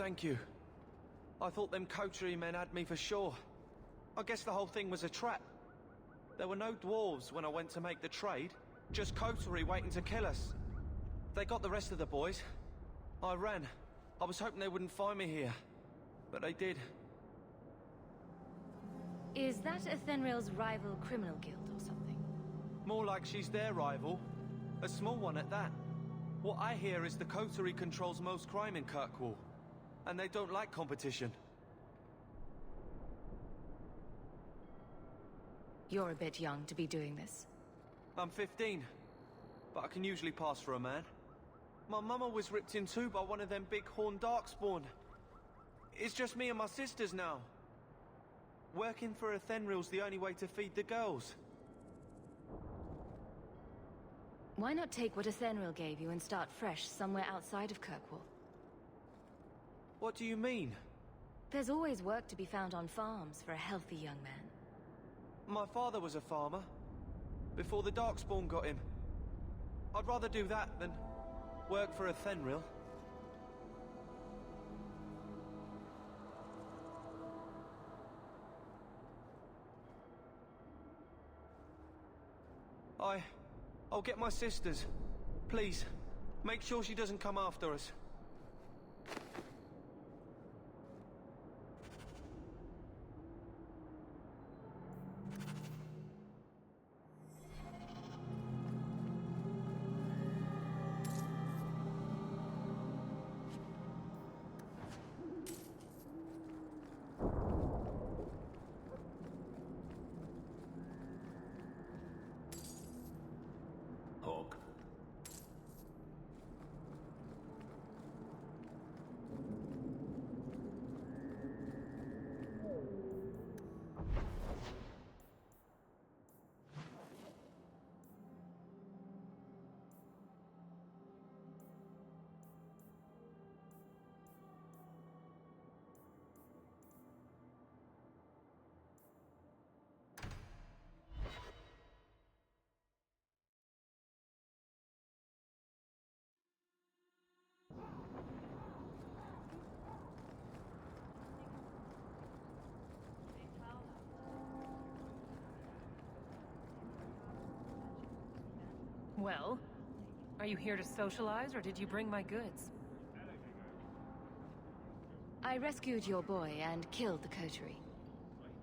thank you. I thought them coterie men had me for sure. I guess the whole thing was a trap. There were no dwarves when I went to make the trade, just coterie waiting to kill us. They got the rest of the boys. I ran. I was hoping they wouldn't find me here, but they did. Is that Athenril's rival criminal guild or something? More like she's their rival. A small one at that. What I hear is the coterie controls most crime in Kirkwall, and they don't like competition. You're a bit young to be doing this. I'm 15, but I can usually pass for a man. My mama was ripped in two by one of them big horned darkspawn. It's just me and my sisters now. Working for Athenril's the only way to feed the girls. Why not take what Athenril gave you and start fresh somewhere outside of Kirkwall? What do you mean? There's always work to be found on farms for a healthy young man. My father was a farmer, before the darkspawn got him. I'd rather do that than work for Athenril. I'll get my sisters. Please, make sure she doesn't come after us. Hawk. Well, are you here to socialize, or did you bring my goods? I rescued your boy and killed the coterie.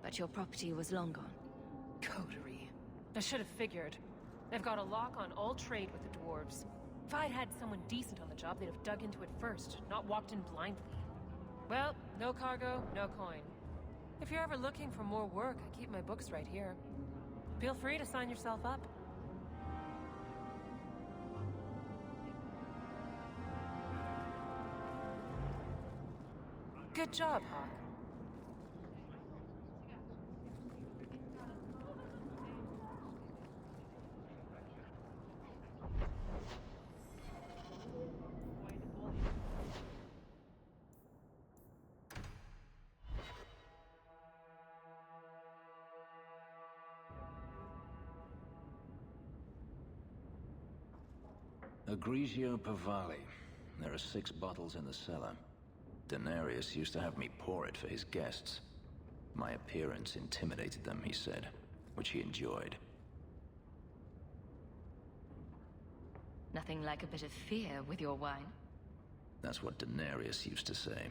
But your property was long gone. Coterie. I should have figured. They've got a lock on all trade with the dwarves. If I'd had someone decent on the job, they'd have dug into it first, not walked in blindly. Well, no cargo, no coin. If you're ever looking for more work, I keep my books right here. Feel free to sign yourself up. Good job, Hawk. Grigio Pavali. There are 6 bottles in the cellar. Denarius used to have me pour it for his guests. My appearance intimidated them, he said, which he enjoyed. Nothing like a bit of fear with your wine. That's what Denarius used to say.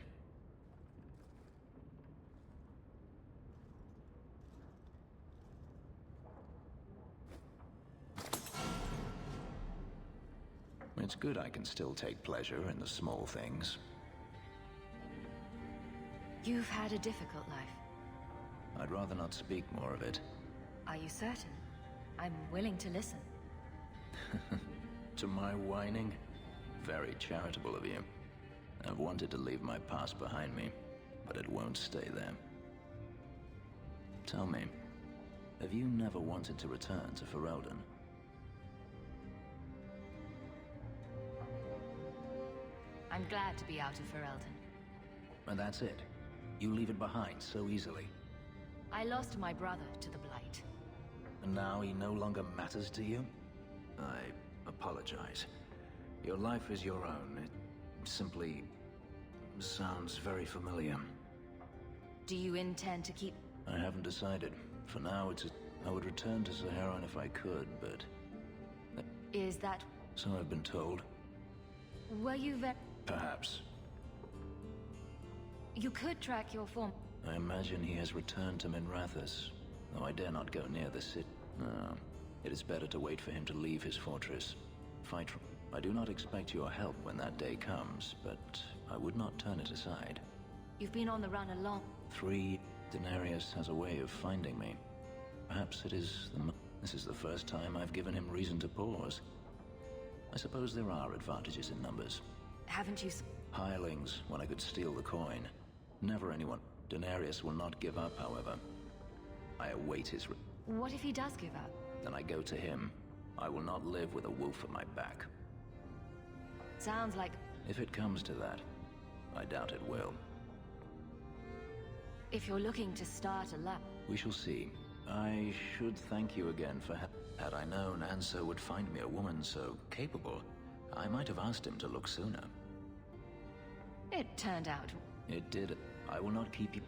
It's good I can still take pleasure in the small things. You've had a difficult life. I'd rather not speak more of it. Are you certain? I'm willing to listen. To my whining? Very charitable of you. I've wanted to leave my past behind me, but it won't stay there. Tell me, have you never wanted to return to Ferelden? I'm glad to be out of Ferelden. And that's it? You leave it behind so easily? I lost my brother to the Blight. And now he no longer matters to you? I apologize. Your life is your own. It simply Sounds very familiar. Do you intend to keep... I haven't decided. For now, I would return to Saharan if I could, but... Is that... So I've been told. Were you Perhaps. You could track your form... I imagine he has returned to Minrathous, though I dare not go near the city. No. It is better to wait for him to leave his fortress. Fight from... I do not expect your help when that day comes, but I would not turn it aside. You've been on the run a long... 3. Denarius has a way of finding me. Perhaps it is this is the first time I've given him reason to pause. I suppose there are advantages in numbers. Haven't you... Hirelings, when I could steal the coin. Never anyone. Denarius will not give up, however. I await his... What if he does give up? Then I go to him. I will not live with a wolf at my back. Sounds like... If it comes to that, I doubt it will. If you're looking to start a lap... We shall see. I should thank you again for had I known Anso would find me a woman so capable, I might have asked him to look sooner. It turned out... It did. I will not keep you...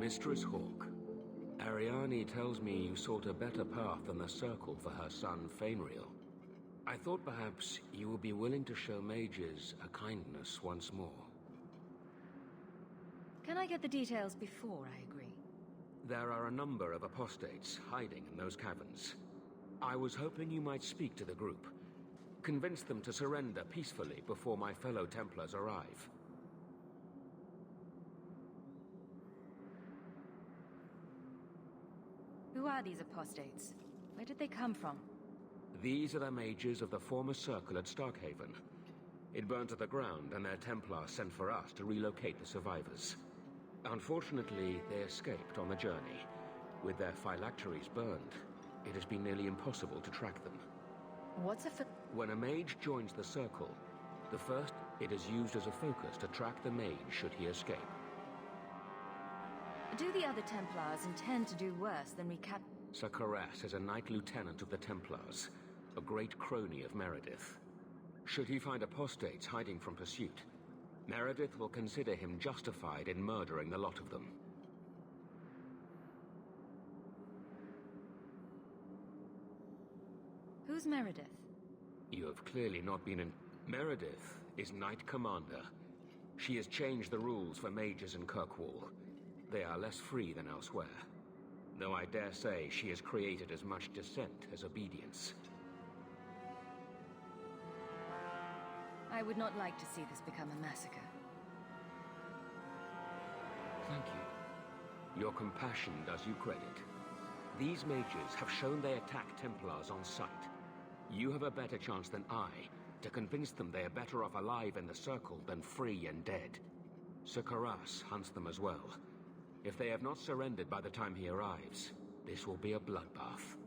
Mistress Hawk, Ariane tells me you sought a better path than the Circle for her son, Fainriel. I thought perhaps you would be willing to show mages a kindness once more. Can I get the details before I agree? There are a number of apostates hiding in those caverns. I was hoping you might speak to the group. Convince them to surrender peacefully before my fellow Templars arrive. Who are these apostates? Where did they come from? These are the mages of the former Circle at Starkhaven. It burned to the ground, and their Templars sent for us to relocate the survivors. Unfortunately, they escaped on the journey. With their phylacteries burned, it has been nearly impossible to track them. What's a When a mage joins the Circle, it is used as a focus to track the mage should he escape. Do the other Templars intend to do worse than recap... Sakaras is a Knight Lieutenant of the Templars, a great crony of Meredith. Should he find apostates hiding from pursuit, Meredith will consider him justified in murdering the lot of them. Who's Meredith? You have clearly not been in... Meredith is Knight Commander. She has changed the rules for mages in Kirkwall. They are less free than elsewhere. Though I dare say she has created as much dissent as obedience. I would not like to see this become a massacre. Thank you. Your compassion does you credit. These mages have shown they attack Templars on sight. You have a better chance than I to convince them they are better off alive in the Circle than free and dead. Sakaras hunts them as well. If they have not surrendered by the time he arrives, this will be a bloodbath.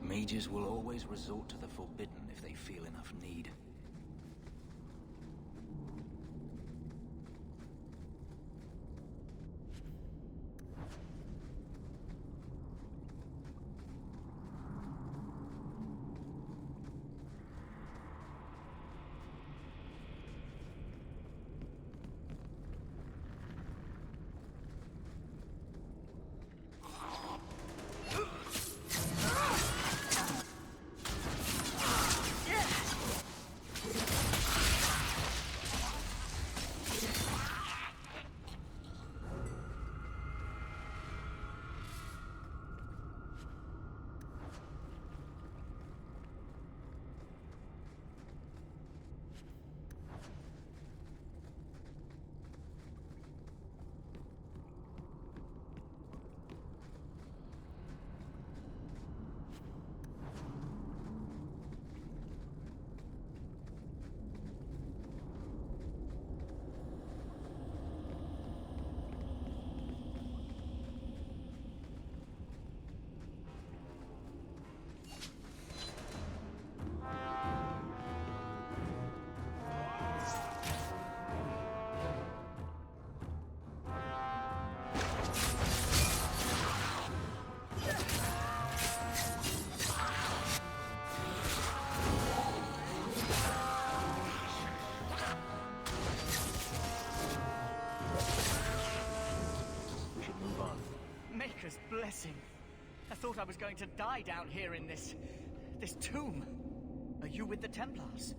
Mages will always resort to the forbidden if they feel enough need. Blessing. I thought I was going to die down here in this tomb. Are you with the Templars?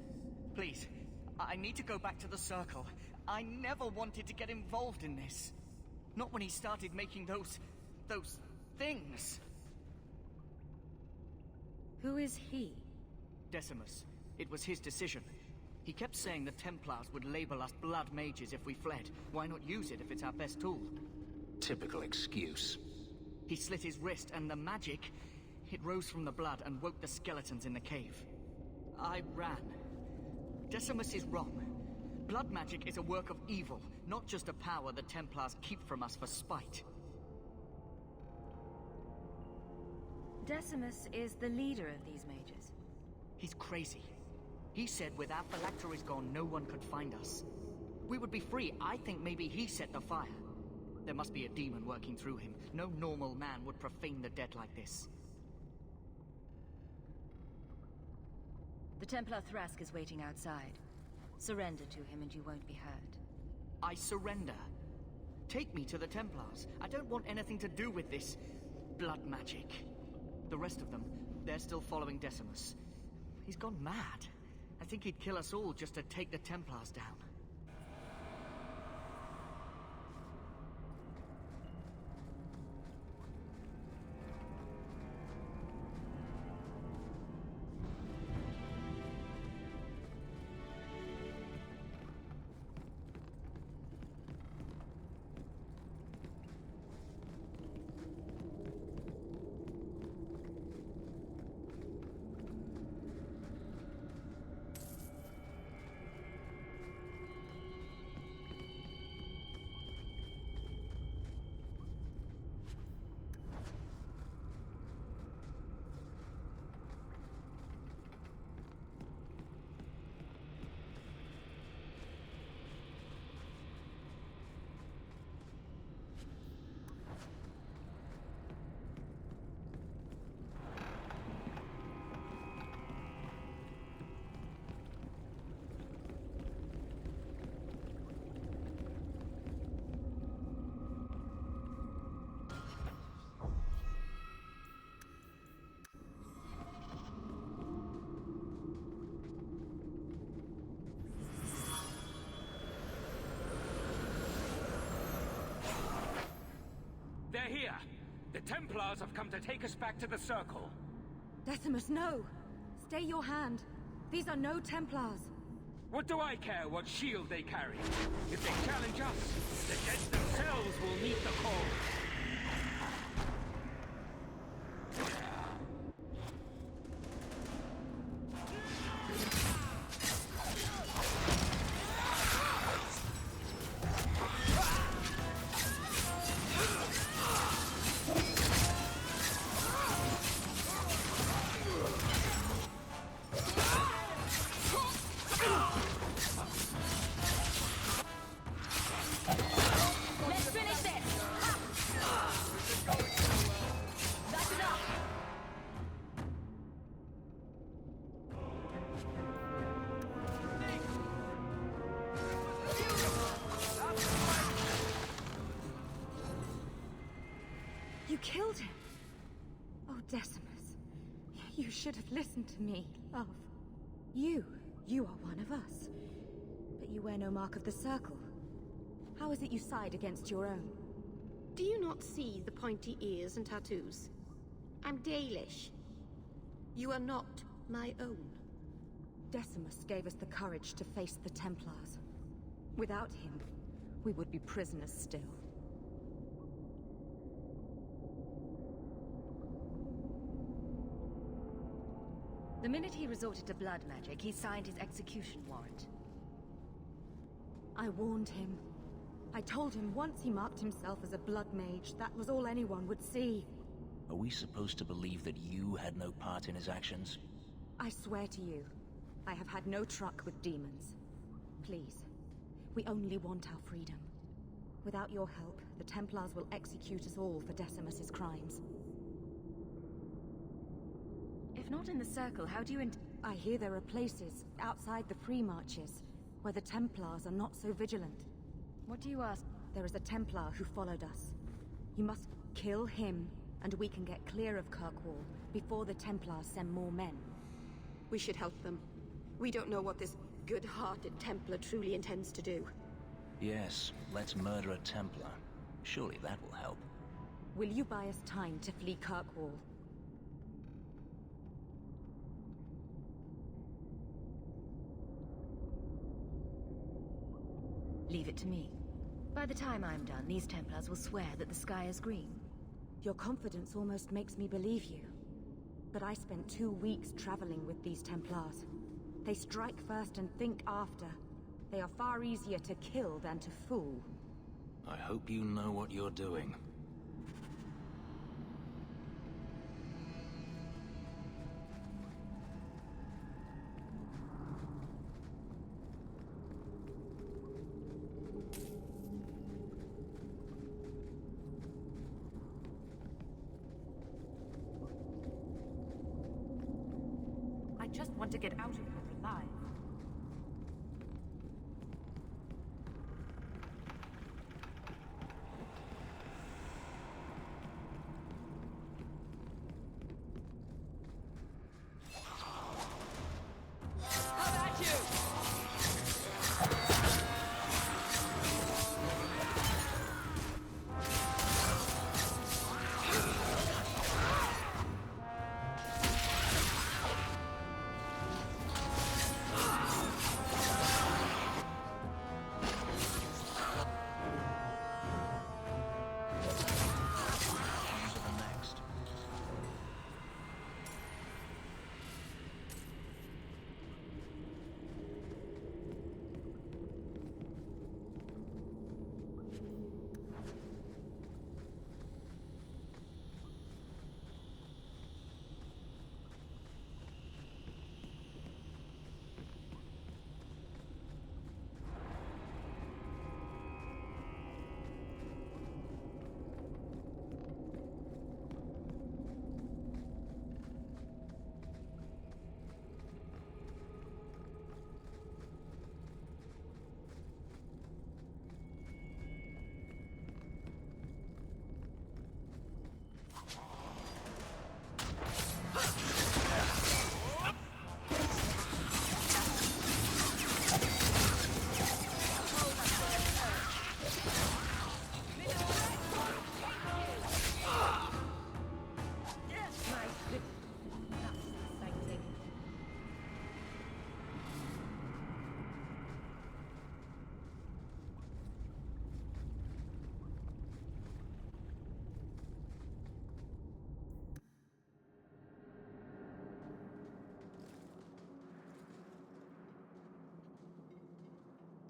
Please, I need to go back to the Circle. I never wanted to get involved in this. Not when he started making those things. Who is he? Decimus. It was his decision. He kept saying the Templars would label us blood mages if we fled. Why not use it if it's our best tool? Typical excuse. He slit his wrist, and the magic, it rose from the blood and woke the skeletons in the cave. I ran. Decimus is wrong. Blood magic is a work of evil, not just a power the Templars keep from us for spite. Decimus is the leader of these mages. He's crazy. He said without Phylacteries gone, no one could find us. We would be free. I think maybe he set the fire. There must be a demon working through him. No normal man would profane the dead like this. The Templar Thrask is waiting outside. Surrender to him and you won't be hurt. I surrender. Take me to the Templars. I don't want anything to do with this blood magic. The rest of them, they're still following Decimus. He's gone mad. I think he'd kill us all just to take the Templars down. They're here! The Templars have come to take us back to the Circle. Decimus, no! Stay your hand. These are no Templars. What do I care what shield they carry? If they challenge us, the dead themselves will meet the call. Let's finish this! That's enough! You killed him! Oh, Decimus. You should have listened to me, love. You are one of us. But you wear no mark of the Circle. How is it you side against your own? Do you not see the pointy ears and tattoos? I'm Dalish. You are not my own. Decimus gave us the courage to face the Templars. Without him, we would be prisoners still. The minute he resorted to blood magic, he signed his execution warrant. I warned him. I told him once he marked himself as a blood mage, that was all anyone would see. Are we supposed to believe that you had no part in his actions? I swear to you, I have had no truck with demons. Please, we only want our freedom. Without your help, the Templars will execute us all for Decimus's crimes. If not in the Circle, how do you I hear there are places, outside the Free Marches, where the Templars are not so vigilant. What do you ask? There is a Templar who followed us. You must kill him, and we can get clear of Kirkwall before the Templars send more men. We should help them. We don't know what this good-hearted Templar truly intends to do. Yes, let's murder a Templar. Surely that will help. Will you buy us time to flee Kirkwall? Leave it to me. By the time I'm done, these Templars will swear that the sky is green. Your confidence almost makes me believe you. But I spent 2 weeks traveling with these Templars. They strike first and think after. They are far easier to kill than to fool. I hope you know what you're doing. I just want to get out of here alive.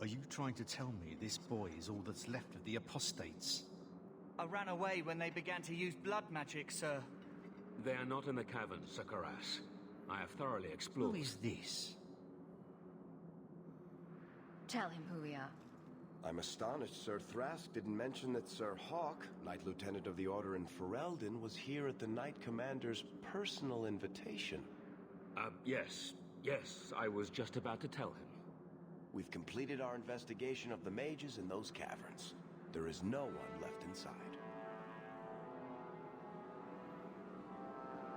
Are you trying to tell me this boy is all that's left of the apostates? I ran away when they began to use blood magic, sir. They are not in the caverns, Sir Karas. I have thoroughly explored. Who is this? Tell him who we are. I'm astonished Sir Thrask didn't mention that Sir Hawk, Knight Lieutenant of the Order in Ferelden, was here at the Knight Commander's personal invitation. Yes, I was just about to tell him. We've completed our investigation of the mages in those caverns. There is no one left inside.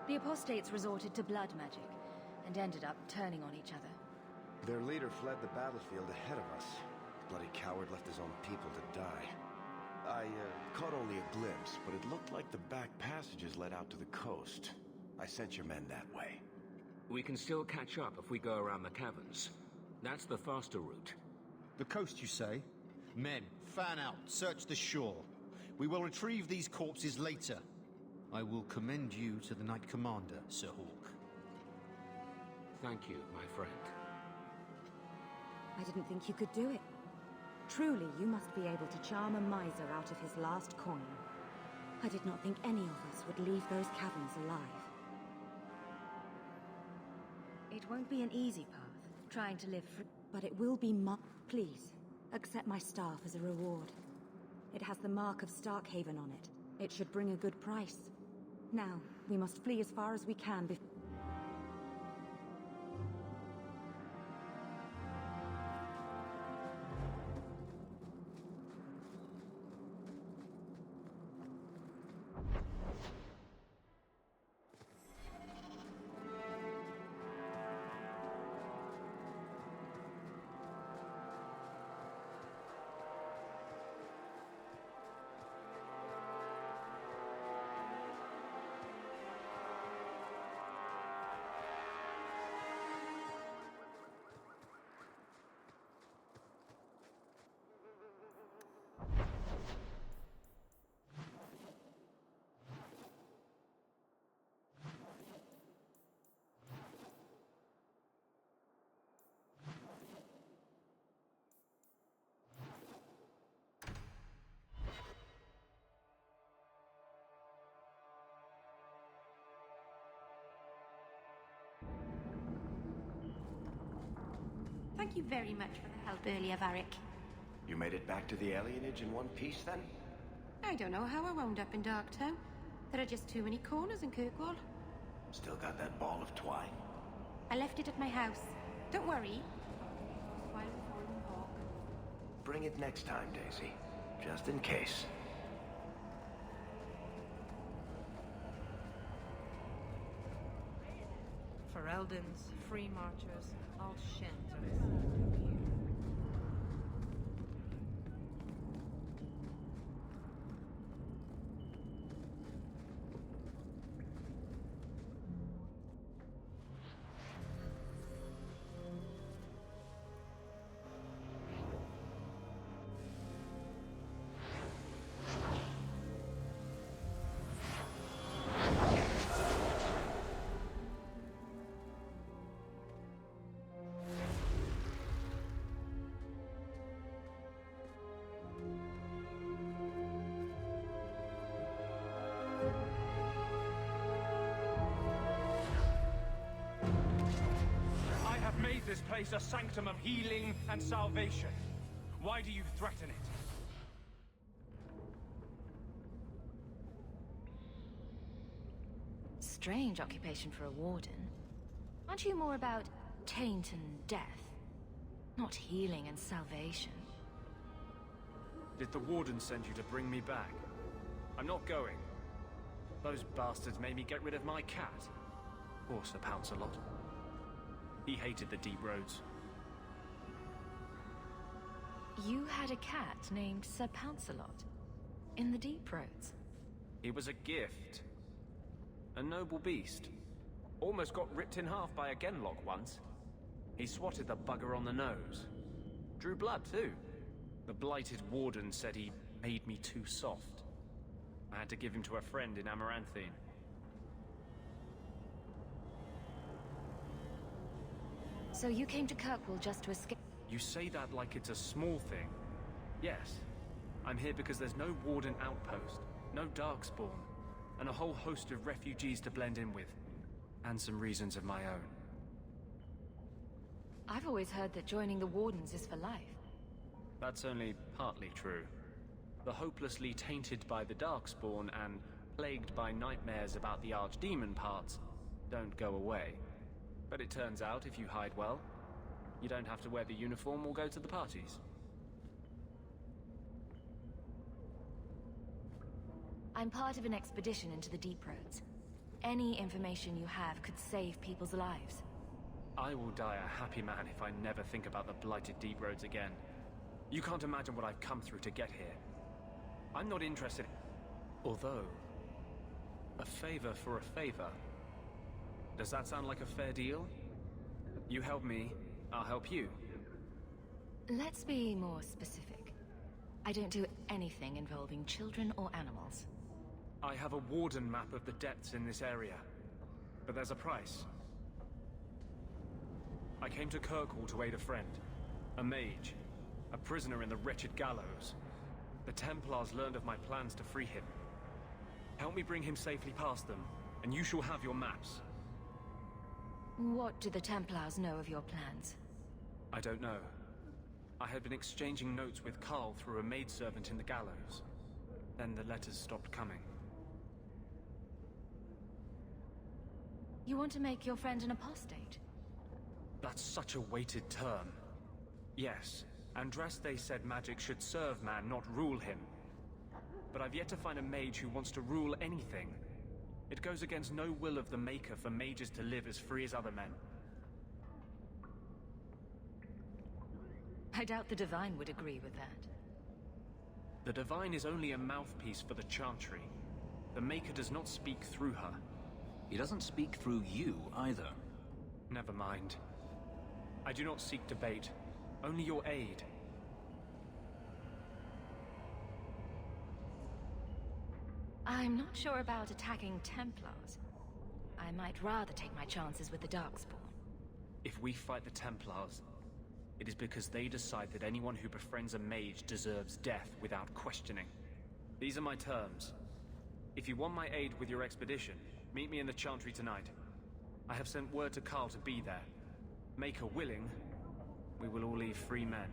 The apostates resorted to blood magic, and ended up turning on each other. Their leader fled the battlefield ahead of us. The bloody coward left his own people to die. I caught only a glimpse, but it looked like the back passages led out to the coast. I sent your men that way. We can still catch up if we go around the caverns. That's the faster route. The coast, you say? Men, fan out, search the shore. We will retrieve these corpses later. I will commend you to the Knight Commander, Sir Hawk. Thank you, my friend. I didn't think you could do it. Truly, you must be able to charm a miser out of his last coin. I did not think any of us would leave those caverns alive. It won't be an easy path, trying to live free, but it will be Please, accept my staff as a reward. It has the mark of Starkhaven on it. It should bring a good price. Now, we must flee as far as we can before... Thank you very much for the help earlier, Varric. You made it back to the alienage in one piece, then? I don't know how I wound up in Darktown. There are just too many corners in Kirkwall. Still got that ball of twine? I left it at my house. Don't worry. While we're following Hawk. Bring it next time, Daisy. Just in case. Ferelden's, Free Marchers, all Shens are This place a sanctum of healing and salvation. Why do you threaten it? Strange occupation for a warden. Aren't you more about taint and death? Not healing and salvation. Did the warden send you to bring me back? I'm not going. Those bastards made me get rid of my cat. Or Sir Pounce-a-Lot. He hated the deep roads. You had a cat named Sir Pounce-a-Lot in the deep roads. He was a gift. A noble beast. Almost got ripped in half by a genlock once. He swatted the bugger on the nose. Drew blood, too. The blighted warden said he made me too soft. I had to give him to a friend in Amaranthine. So you came to Kirkwall just to escape? You say that like it's a small thing. Yes. I'm here because there's no warden outpost, no darkspawn, and a whole host of refugees to blend in with. And some reasons of my own. I've always heard that joining the Wardens is for life. That's only partly true. The hopelessly tainted by the Darkspawn and plagued by nightmares about the Archdemon parts don't go away. But it turns out if you hide well, you don't have to wear the uniform or go to the parties. I'm part of an expedition into the Deep Roads. Any information you have could save people's lives. I will die a happy man if I never think about the blighted Deep Roads again. You can't imagine what I've come through to get here. I'm not interested. Although, a favor for a favor. Does that sound like a fair deal? You help me, I'll help you. Let's be more specific. I don't do anything involving children or animals. I have a warden map of the depths in this area. But there's a price. I came to Kirkwall to aid a friend. A mage. A prisoner in the wretched gallows. The Templars learned of my plans to free him. Help me bring him safely past them, and you shall have your maps. What do the Templars know of your plans? I don't know. I had been exchanging notes with Carl through a maidservant in the gallows. Then the letters stopped coming. You want to make your friend an apostate? That's such a weighted term. Yes, Andraste said magic should serve man, not rule him. But I've yet to find a mage who wants to rule anything. It goes against no will of the Maker for mages to live as free as other men. I doubt the Divine would agree with that. The Divine is only a mouthpiece for the Chantry. The Maker does not speak through her. He doesn't speak through you, either. Never mind. I do not seek debate, only your aid. I'm not sure about attacking Templars. I might rather take my chances with the Darkspawn. If we fight the Templars, it is because they decide that anyone who befriends a mage deserves death without questioning. These are my terms. If you want my aid with your expedition, meet me in the Chantry tonight. I have sent word to Carl to be there. Maker willing, we will all leave free men.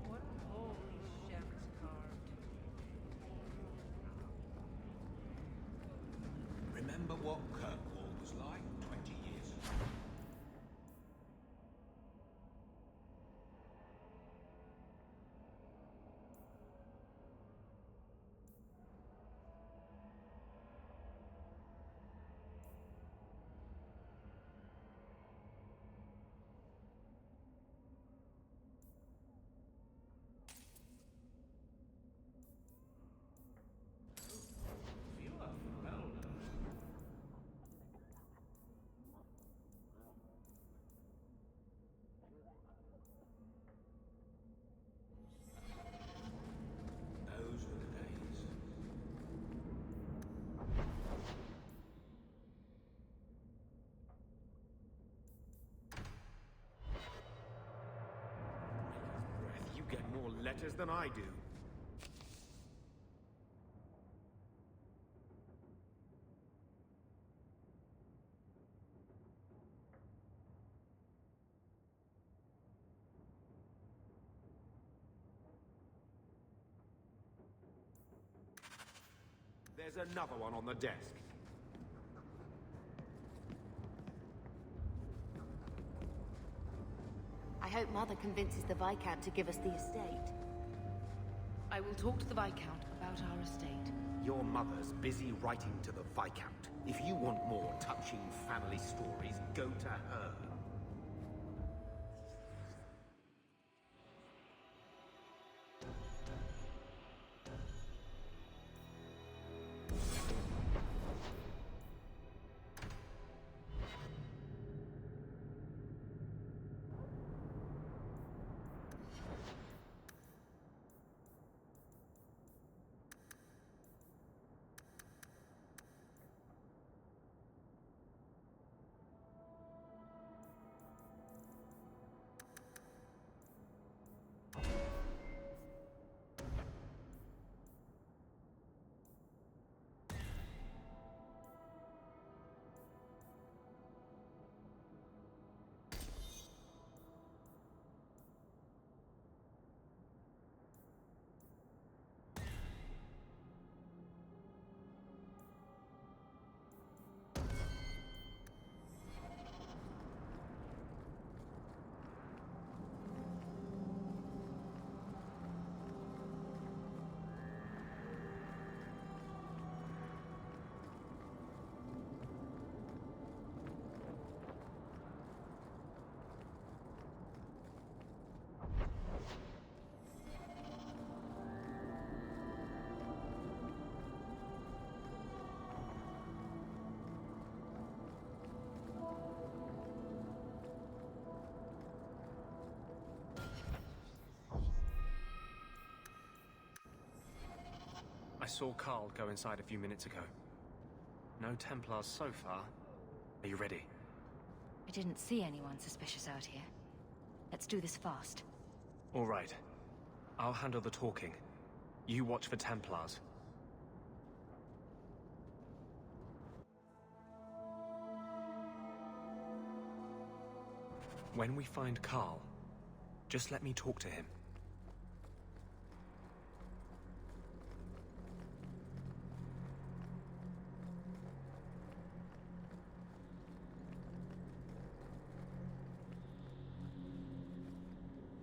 What a hole these gems carved. Remember what Kirkwall was like 20 years ago? Feel like well done. Those were the days. Breath, you get more letters than I do. There's another one on the desk. I hope Mother convinces the Viscount to give us the estate. I will talk to the Viscount about our estate. Your mother's busy writing to the Viscount. If you want more touching family stories, go to her. I saw Carl go inside a few minutes ago. No Templars so far. Are you ready? I didn't see anyone suspicious out here. Let's do this fast. All right. I'll handle the talking. You watch for Templars. When we find Carl, just let me talk to him.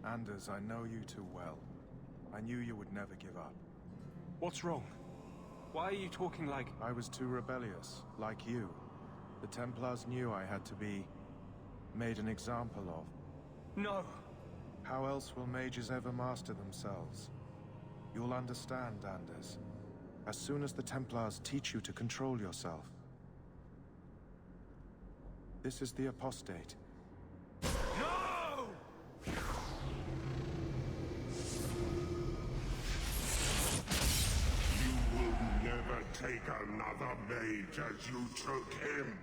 Anders, I know you too well. I knew you would never give up. What's wrong? Why are you talking like... I was too rebellious, like you. The Templars knew I had to be... made an example of. No! How else will mages ever master themselves? You'll understand, Anders. As soon as the Templars teach you to control yourself. This is the apostate. No! take another mage as you took him.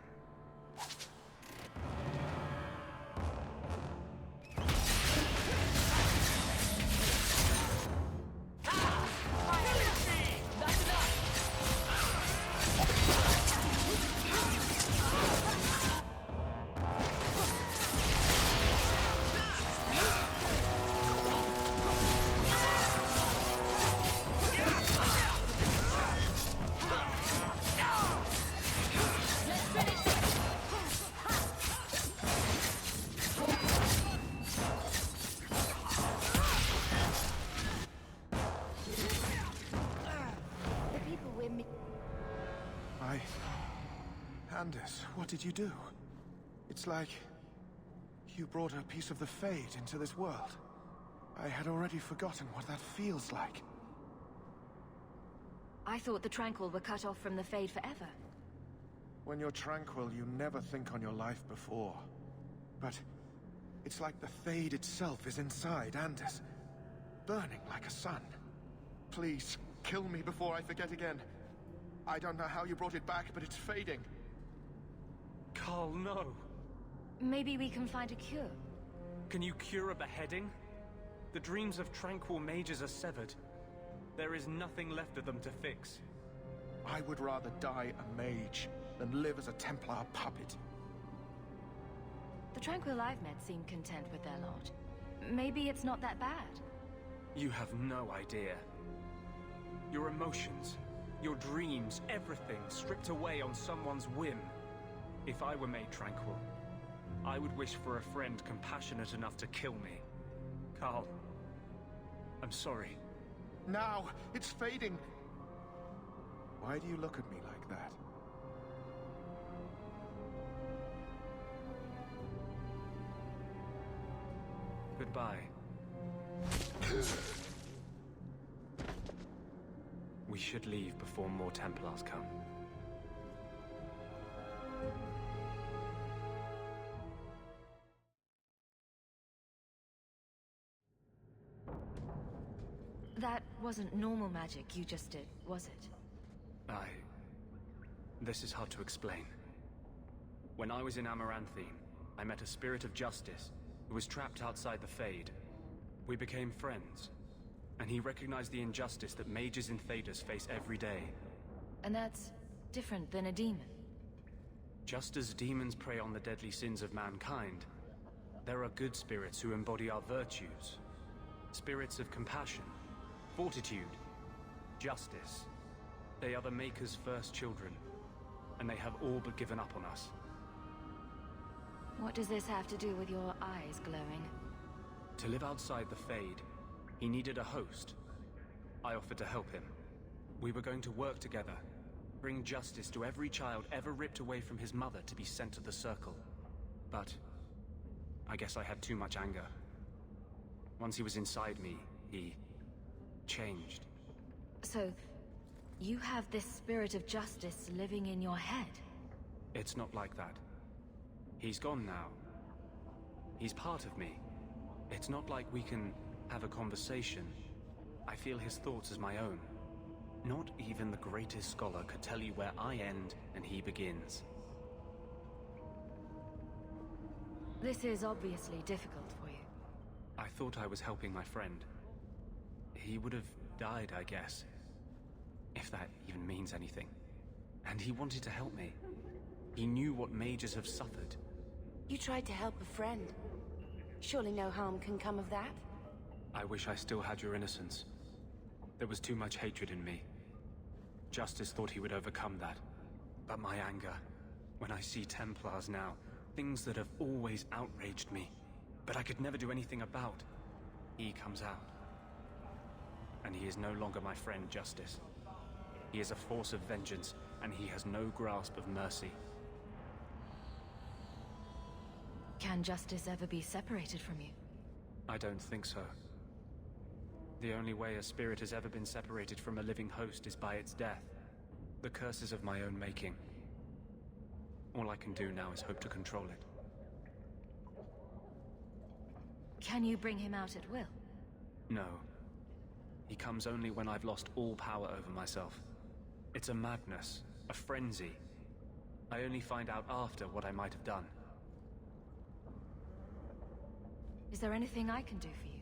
Anders, what did you do? It's like you brought a piece of the Fade into this world. I had already forgotten what that feels like. I thought the Tranquil were cut off from the Fade forever. When you're tranquil, you never think on your life before. But it's like the Fade itself is inside Anders, burning like a sun. Please, kill me before I forget again. I don't know how you brought it back, but it's fading. Carl, no. Maybe we can find a cure. Can you cure a beheading? The dreams of tranquil mages are severed. There is nothing left of them to fix. I would rather die a mage than live as a Templar puppet. The Tranquil I've met seem content with their lot. Maybe it's not that bad. You have no idea. Your emotions, your dreams, everything stripped away on someone's whim. If I were made tranquil, I would wish for a friend compassionate enough to kill me. Carl, I'm sorry. Now, it's fading. Why do you look at me like that? Goodbye. We should leave before more Templars come. That wasn't normal magic you just did, was it? This is hard to explain. When I was in Amaranthine, I met a spirit of justice who was trapped outside the Fade. We became friends, and he recognized the injustice that mages and Thaders face every day. And that's different than a demon. Just as demons prey on the deadly sins of mankind, there are good spirits who embody our virtues. Spirits of compassion, fortitude, justice. They are the Maker's first children, and they have all but given up on us. What does this have to do with your eyes glowing? To live outside the Fade, he needed a host. I offered to help him. We were going to work together, bring justice to every child ever ripped away from his mother to be sent to the Circle. But I guess I had too much anger. Once he was inside me, he changed. So, you have this spirit of justice living in your head? It's not like that. He's gone now. He's part of me. It's not like we can have a conversation. I feel his thoughts as my own. Not even the greatest scholar could tell you where I end and he begins. This is obviously difficult for you. I thought I was helping my friend. He would have died, I guess. If that even means anything. And he wanted to help me. He knew what mages have suffered. You tried to help a friend. Surely no harm can come of that? I wish I still had your innocence. There was too much hatred in me. Justice thought he would overcome that. But my anger, when I see Templars now, things that have always outraged me, but I could never do anything about, he comes out. And he is no longer my friend, Justice. He is a force of vengeance, and he has no grasp of mercy. Can justice ever be separated from you? I don't think so. The only way a spirit has ever been separated from a living host is by its death. The curse is of my own making. All I can do now is hope to control it. Can you bring him out at will? No. He comes only when I've lost all power over myself. It's a madness, a frenzy. I only find out after what I might have done. Is there anything I can do for you?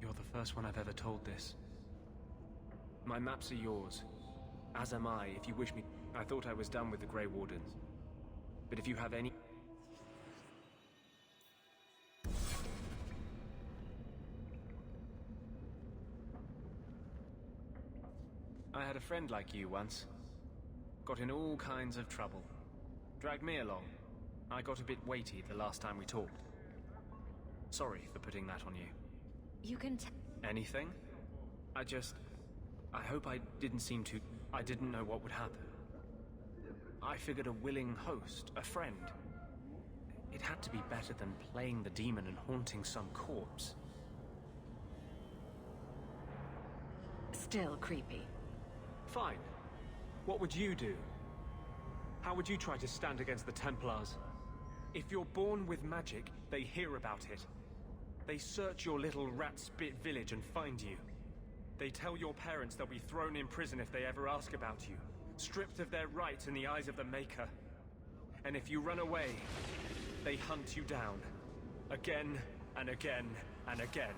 You're the first one I've ever told this. My maps are yours. As am I, if you wish me. I thought I was done with the Grey Wardens. But if you have any... I had a friend like you once. Got in all kinds of trouble. Dragged me along. I got a bit weighty the last time we talked. Sorry for putting that on you. You can Anything? I hope I didn't seem to... I didn't know what would happen. I figured a willing host, a friend. It had to be better than playing the demon and haunting some corpse. Still creepy. Fine. What would you do? How would you try to stand against the Templars? If you're born with magic, they hear about it. They search your little rat-spit village and find you. They tell your parents they'll be thrown in prison if they ever ask about you, stripped of their rights in the eyes of the Maker. And if you run away, they hunt you down. Again, and again, and again.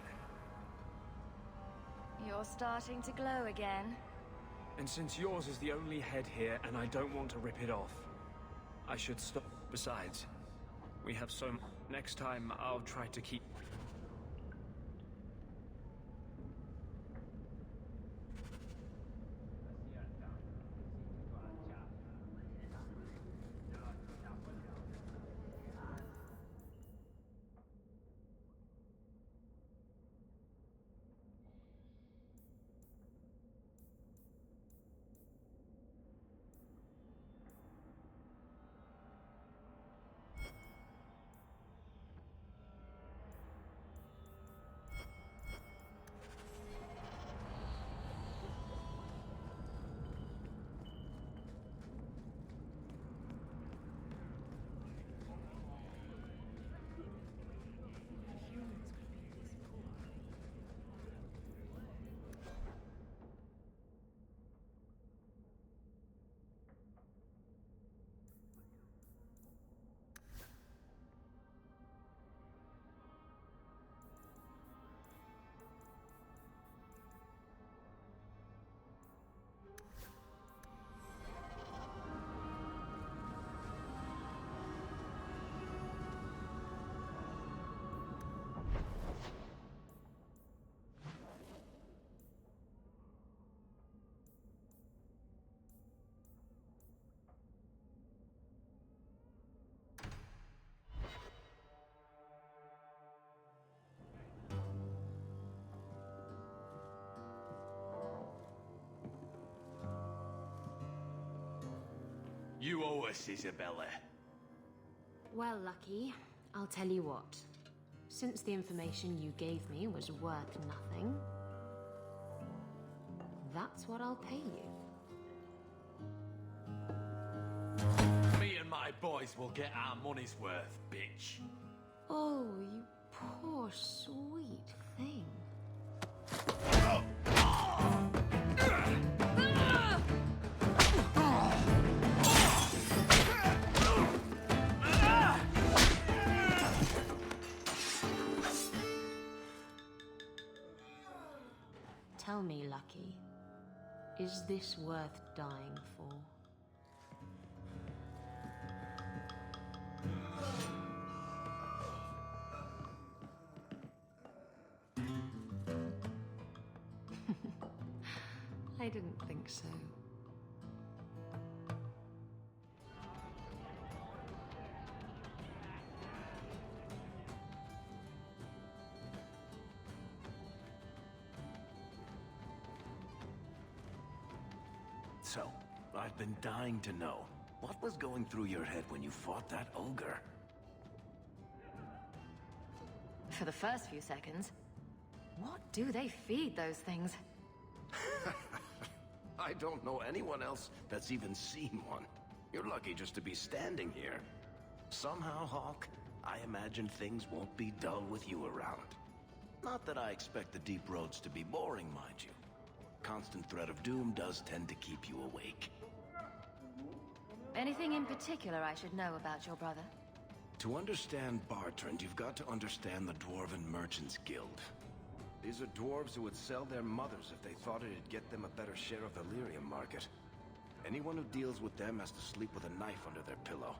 You're starting to glow again. And since yours is the only head here, and I don't want to rip it off, I should stop. Besides, we have so much. Next time, I'll try to keep... You owe us, Isabella. Well, Lucky, I'll tell you what. Since the information you gave me was worth nothing, that's what I'll pay you. Me and my boys will get our money's worth, bitch. Oh, you poor, sweet thing. Tell me, Lucky, is this worth dying for? I didn't think so. So, I've been dying to know. What was going through your head when you fought that ogre? For the first few seconds, what do they feed those things? I don't know anyone else that's even seen one. You're lucky just to be standing here. Somehow, Hawk, I imagine things won't be dull with you around. Not that I expect the deep roads to be boring, mind you. Constant threat of doom does tend to keep you awake. Anything in particular I should know about your brother? To understand Bartrand, you've got to understand the Dwarven Merchants Guild. These are dwarves who would sell their mothers if they thought it'd get them a better share of the lyrium market. Anyone who deals with them has to sleep with a knife under their pillow.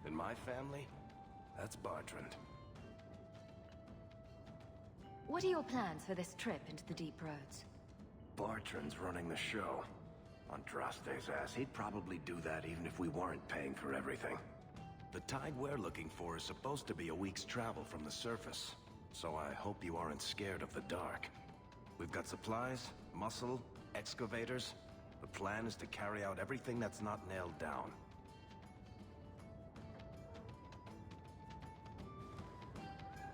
In my family, that's Bartrand. What are your plans for this trip into the Deep Roads? Bartrand's running the show. Andraste's ass, he'd probably do that even if we weren't paying for everything. The tide we're looking for is supposed to be a week's travel from the surface, so I hope you aren't scared of the dark. We've got supplies, muscle, excavators. The plan is to carry out everything that's not nailed down.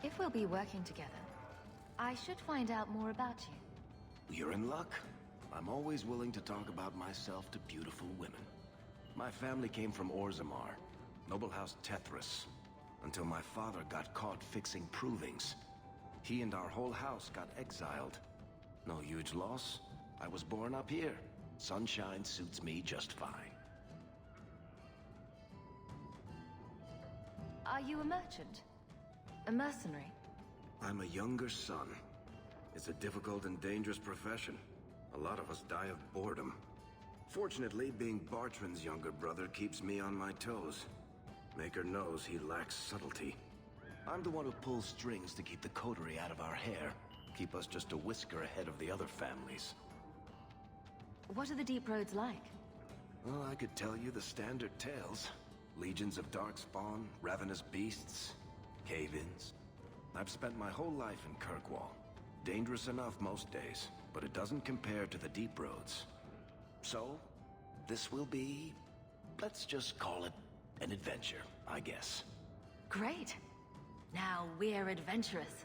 If we'll be working together, I should find out more about you. You're in luck. I'm always willing to talk about myself to beautiful women. My family came from Orzammar, noble house Tethras, until my father got caught fixing provings. He and our whole house got exiled. No huge loss. I was born up here. Sunshine suits me just fine. Are you a merchant? A mercenary? I'm a younger son. It's a difficult and dangerous profession. A lot of us die of boredom. Fortunately, being Bartrand's younger brother keeps me on my toes. Maker knows he lacks subtlety. I'm the one who pulls strings to keep the coterie out of our hair. Keep us just a whisker ahead of the other families. What are the Deep Roads like? Well, I could tell you the standard tales. Legions of darkspawn, ravenous beasts, cave-ins. I've spent my whole life in Kirkwall. Dangerous enough most days, but it doesn't compare to the Deep Roads. So, this will be, let's just call it an adventure, I guess. Great. Now we're adventurous.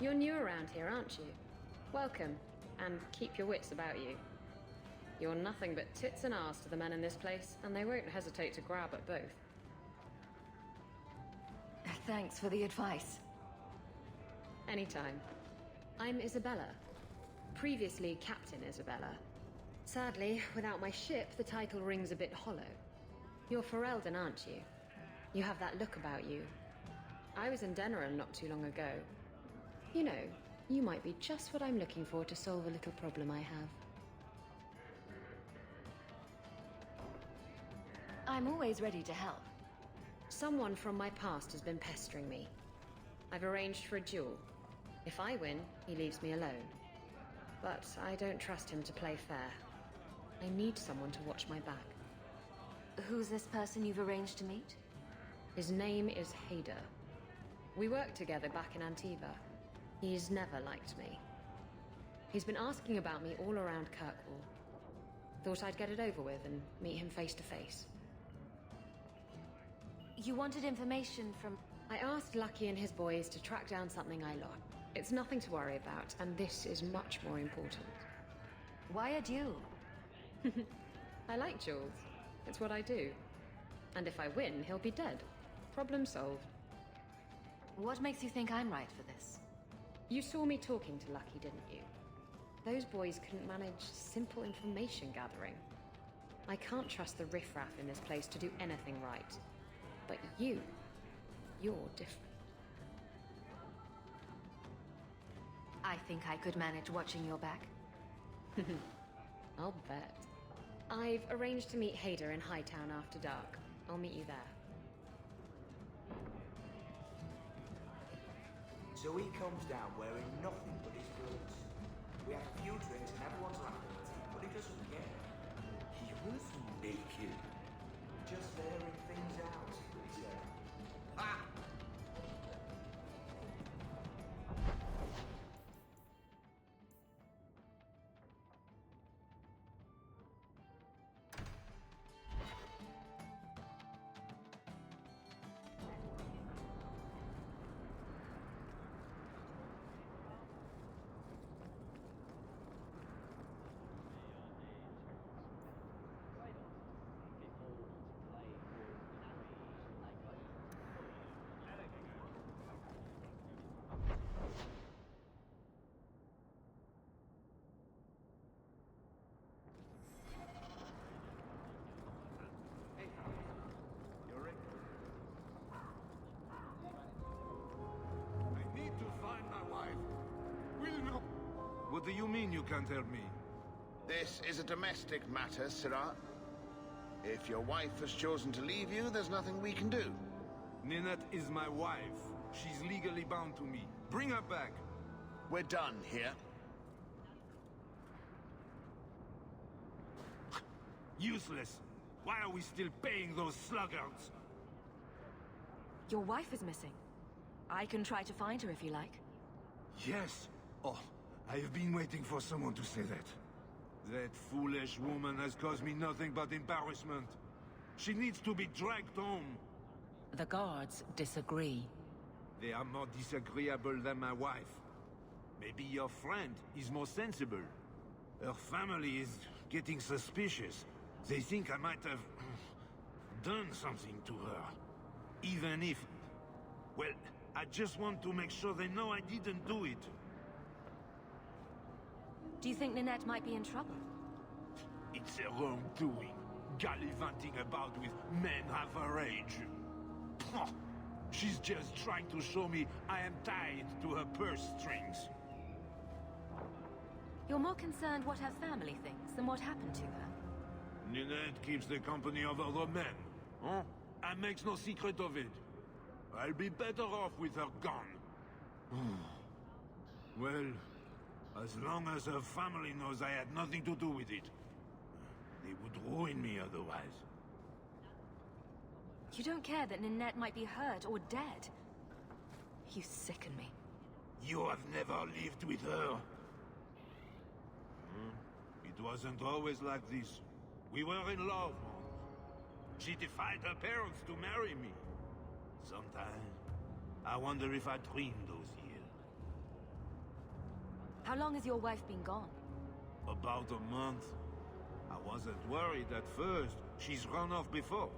You're new around here, aren't you? Welcome, and keep your wits about you. You're nothing but tits and arse to the men in this place, and they won't hesitate to grab at both. Thanks for the advice. Anytime. I'm Isabella. Previously Captain Isabella. Sadly, without my ship, the title rings a bit hollow. You're Ferelden, aren't you? You have that look about you. I was in Denerim not too long ago. You know, you might be just what I'm looking for to solve a little problem I have. I'm always ready to help. Someone from my past has been pestering me. I've arranged for a duel. If I win, he leaves me alone. But I don't trust him to play fair. I need someone to watch my back. Who's this person you've arranged to meet? His name is Hader. We worked together back in Antiva. He's never liked me. He's been asking about me all around Kirkwall. Thought I'd get it over with and meet him face to face. You wanted information from... I asked Lucky and his boys to track down something I lost. It's nothing to worry about, and this is much more important. Why a duel? I like duels. It's what I do. And if I win, he'll be dead. Problem solved. What makes you think I'm right for this? You saw me talking to Lucky, didn't you? Those boys couldn't manage simple information gathering. I can't trust the riffraff in this place to do anything right. But you're different. I think I could manage watching your back. I'll bet. I've arranged to meet Hader in Hightown after dark. I'll meet you there. So he comes down wearing nothing but his clothes. We have a few drinks and everyone's laughing at him, but he doesn't care. He was naked. Just airing things out, he said. Ha! What do you mean you can't help me? This is a domestic matter, Sirrah. If your wife has chosen to leave you, there's nothing we can do. Ninette is my wife. She's legally bound to me. Bring her back. We're done here. Useless. Why are we still paying those sluggards? Your wife is missing. I can try to find her if you like. Yes. Oh, I have been waiting for someone to say that. That foolish woman has caused me nothing but embarrassment. She needs to be dragged home. The guards disagree. They are more disagreeable than my wife. Maybe your friend is more sensible. Her family is getting suspicious. They think I might have done something to her. Even if... Well, I just want to make sure they know I didn't do it. Do you think Ninette might be in trouble? It's her own doing. Gallivanting about with men half her age. She's just trying to show me I am tied to her purse strings. You're more concerned what her family thinks than what happened to her. Ninette keeps the company of other men. Huh? And makes no secret of it. I'll be better off with her gone. Well, as long as her family knows I had nothing to do with it. They would ruin me otherwise. You don't care that Ninette might be hurt or dead. You sicken me. You have never lived with her. It wasn't always like this. We were in love. She defied her parents to marry me. Sometimes, I wonder if I dreamed those years. How long has your wife been gone? About a month. I wasn't worried at first. She's run off before.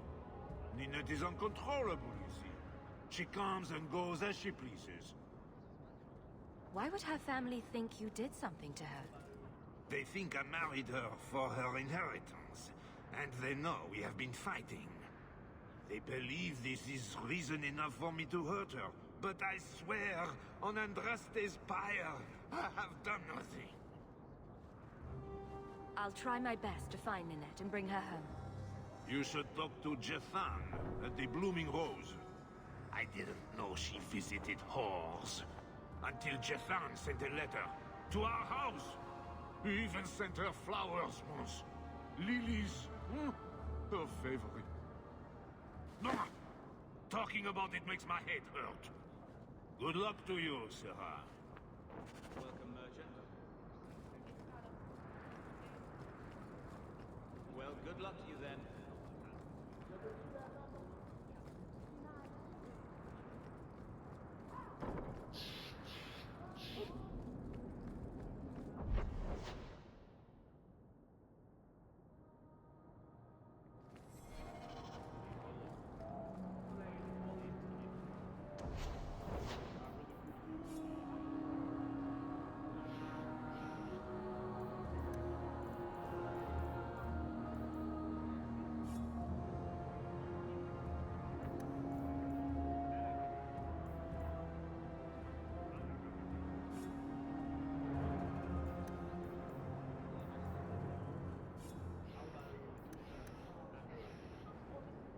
Ninette is uncontrollable, you see. She comes and goes as she pleases. Why would her family think you did something to her? They think I married her for her inheritance. And they know we have been fighting. They believe this is reason enough for me to hurt her. But I swear, on Andraste's pyre, I have done nothing. I'll try my best to find Ninette and bring her home. You should talk to Jethan at the Blooming Rose. I didn't know she visited whores. Until Jethan sent a letter to our house. He even sent her flowers once. Lilies. Her favorite. Talking about it makes my head hurt. Good luck to you, Sarah. Welcome, merchant. Well, good luck to you then.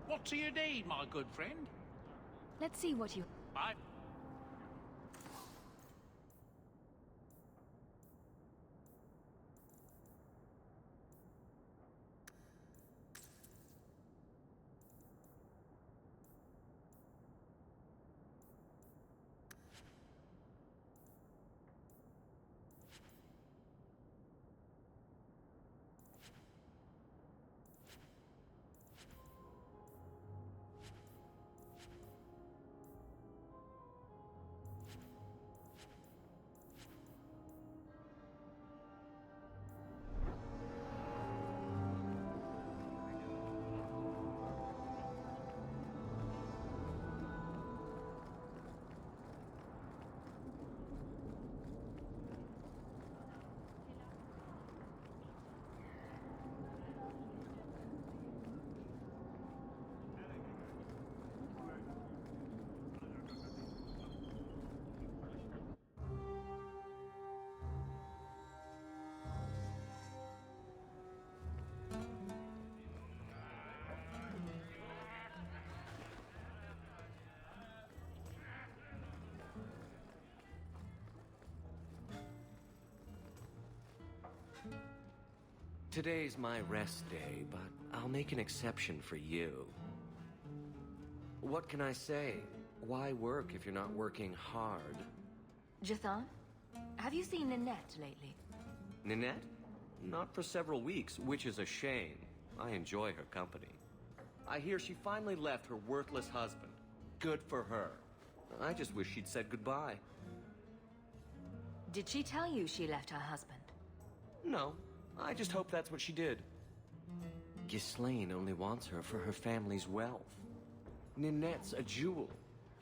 What do you need, my good friend? Let's see what you... I... Today's my rest day, but I'll make an exception for you. What can I say? Why work if you're not working hard? Jathan, have you seen Ninette lately? Ninette? Not for several weeks, which is a shame. I enjoy her company. I hear she finally left her worthless husband. Good for her. I just wish she'd said goodbye. Did she tell you she left her husband? No, I just hope that's what she did. Ghislaine only wants her for her family's wealth. Ninette's a jewel.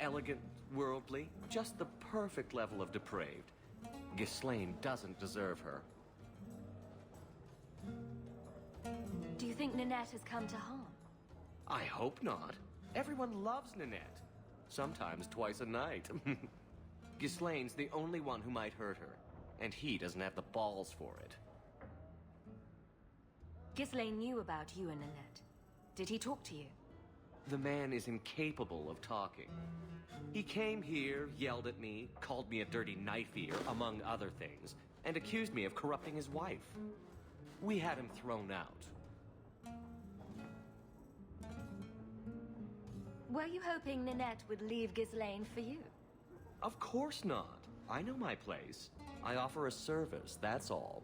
Elegant, worldly, just the perfect level of depraved. Ghislaine doesn't deserve her. Do you think Ninette has come to harm? I hope not. Everyone loves Ninette. Sometimes twice a night. Ghislaine's the only one who might hurt her, and he doesn't have the balls for it. Ghislaine knew about you and Ninette. Did he talk to you? The man is incapable of talking. He came here, yelled at me, called me a dirty knife-eater, among other things, and accused me of corrupting his wife. We had him thrown out. Were you hoping Ninette would leave Ghislaine for you? Of course not. I know my place. I offer a service, that's all.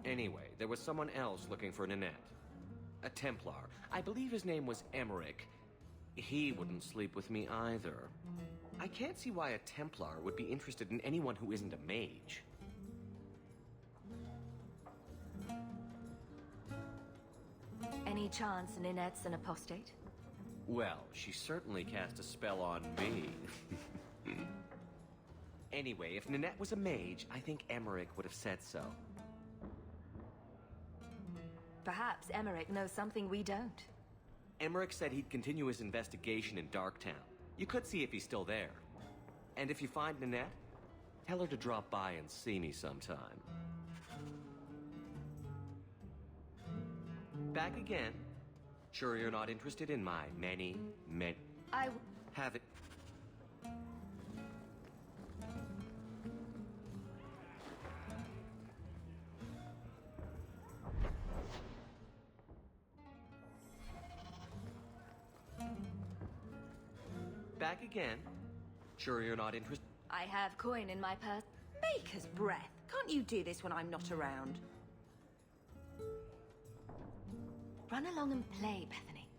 Anyway, there was someone else looking for Ninette. A Templar. I believe his name was Emmerich. He wouldn't sleep with me either. I can't see why a Templar would be interested in anyone who isn't a mage. Any chance Ninette's an apostate? Well, she certainly cast a spell on me. Anyway, if Ninette was a mage, I think Emmerich would have said so. Perhaps Emmerich knows something we don't. Emmerich said he'd continue his investigation in Darktown. You could see if he's still there. And if you find Ninette, tell her to drop by and see me sometime. Back again. Sure you're not interested in my many... Have it... Back again. Sure you're not interested? I have coin in my purse. Baker's breath. Can't you do this when I'm not around? Run along and play, Bethany.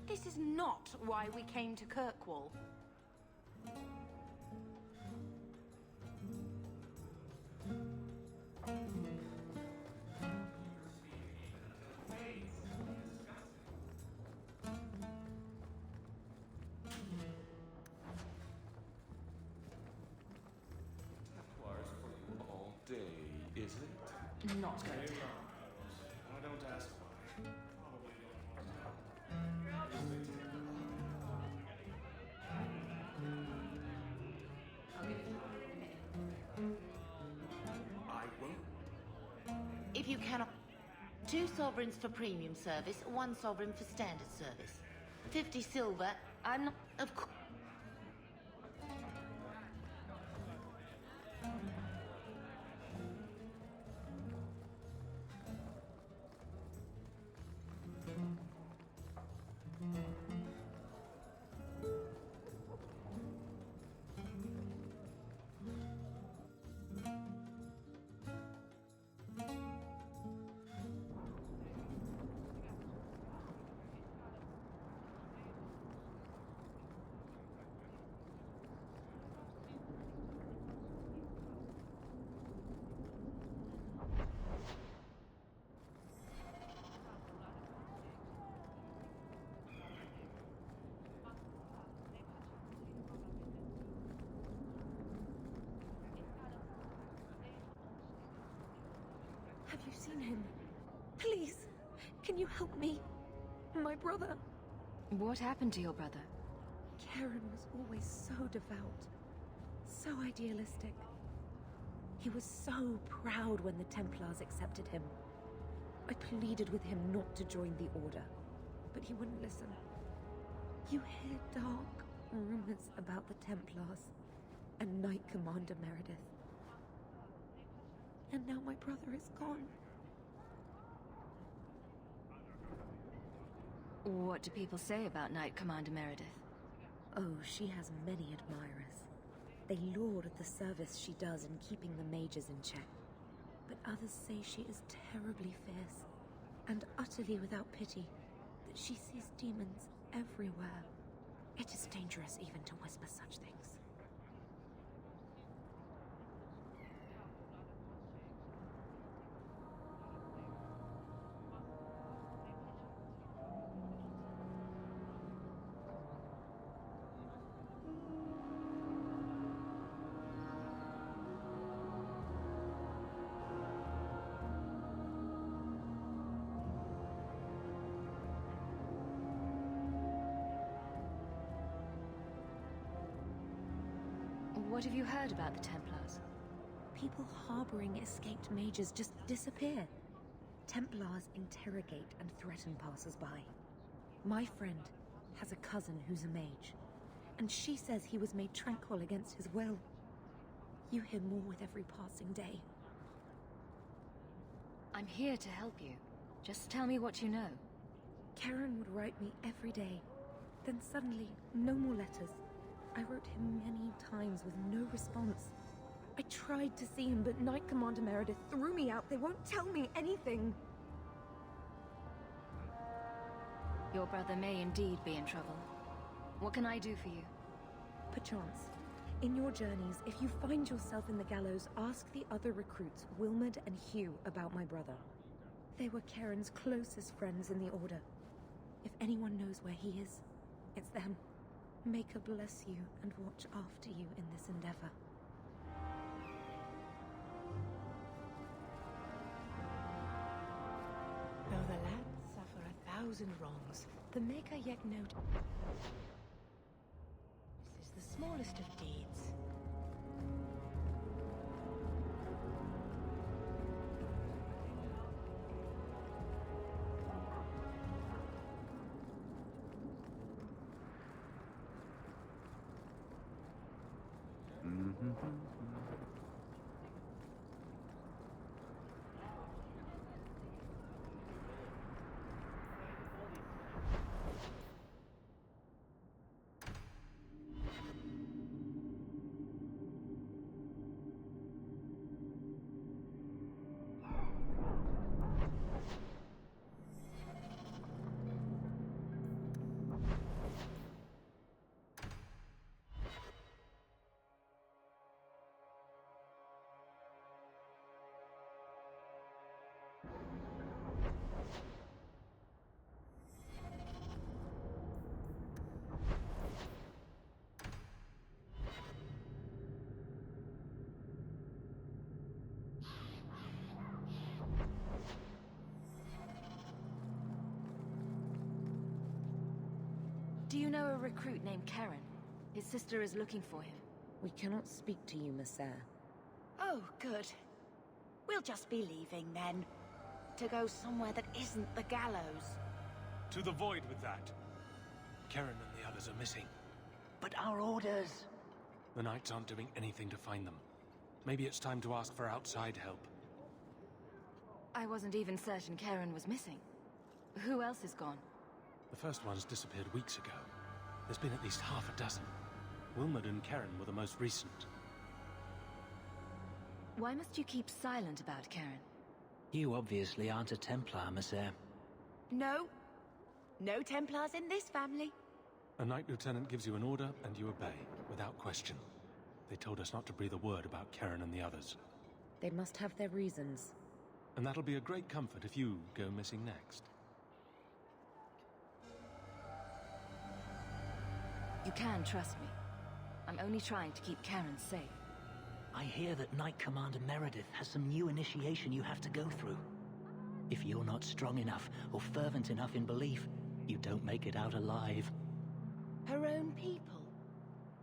This is not why we came to Kirkwall. All day, is it? Not going to happen. I don't ask why. I won't. If you cannot... 2 sovereigns for premium service, 1 sovereign for standard service. 50 silver, I'm not... Of course... Have you seen him? Please, can you help me? My brother. What happened to your brother? Karen was always so devout, so idealistic. He was so proud when the Templars accepted him. I pleaded with him not to join the Order, but he wouldn't listen. You hear dark rumors about the Templars and Knight Commander Meredith. And now my brother is gone. What do people say about Knight Commander Meredith? Oh, she has many admirers. They laud the service she does in keeping the mages in check. But others say she is terribly fierce, and utterly without pity, that she sees demons everywhere. It is dangerous even to whisper such things. What have you heard about the Templars? People harboring escaped mages just disappear. Templars interrogate and threaten passers-by. My friend has a cousin who's a mage, and she says he was made tranquil against his will. You hear more with every passing day. I'm here to help you. Just tell me what you know. Karen would write me every day. Then suddenly, no more letters. I wrote him many times with no response. I tried to see him, but Knight Commander Meredith threw me out. They won't tell me anything. Your brother may indeed be in trouble. What can I do for you? Perchance. In your journeys, if you find yourself in the gallows, ask the other recruits, Wilmerd and Hugh, about my brother. They were Karen's closest friends in the Order. If anyone knows where he is, it's them. May God bless you and watch after you in this endeavor. Though the land suffer 1,000 wrongs, the Maker yet note. This is the smallest of deeds. Do you know a recruit named Karen? His sister is looking for him. We cannot speak to you, Messer. Oh, good. We'll just be leaving then. To go somewhere that isn't the gallows. To the void with that. Karen and the others are missing. But our orders... The Knights aren't doing anything to find them. Maybe it's time to ask for outside help. I wasn't even certain Karen was missing. Who else is gone? The first ones disappeared weeks ago. There's been at least half a dozen. Wilmerd and Karen were the most recent. Why must you keep silent about Karen? You obviously aren't a Templar, Messer. No. No Templars in this family. A Knight Lieutenant gives you an order and you obey, without question. They told us not to breathe a word about Karen and the others. They must have their reasons. And that'll be a great comfort if you go missing next. You can trust me. I'm only trying to keep Karen safe. I hear that Knight Commander Meredith has some new initiation you have to go through. If you're not strong enough or fervent enough in belief, you don't make it out alive. Her own people?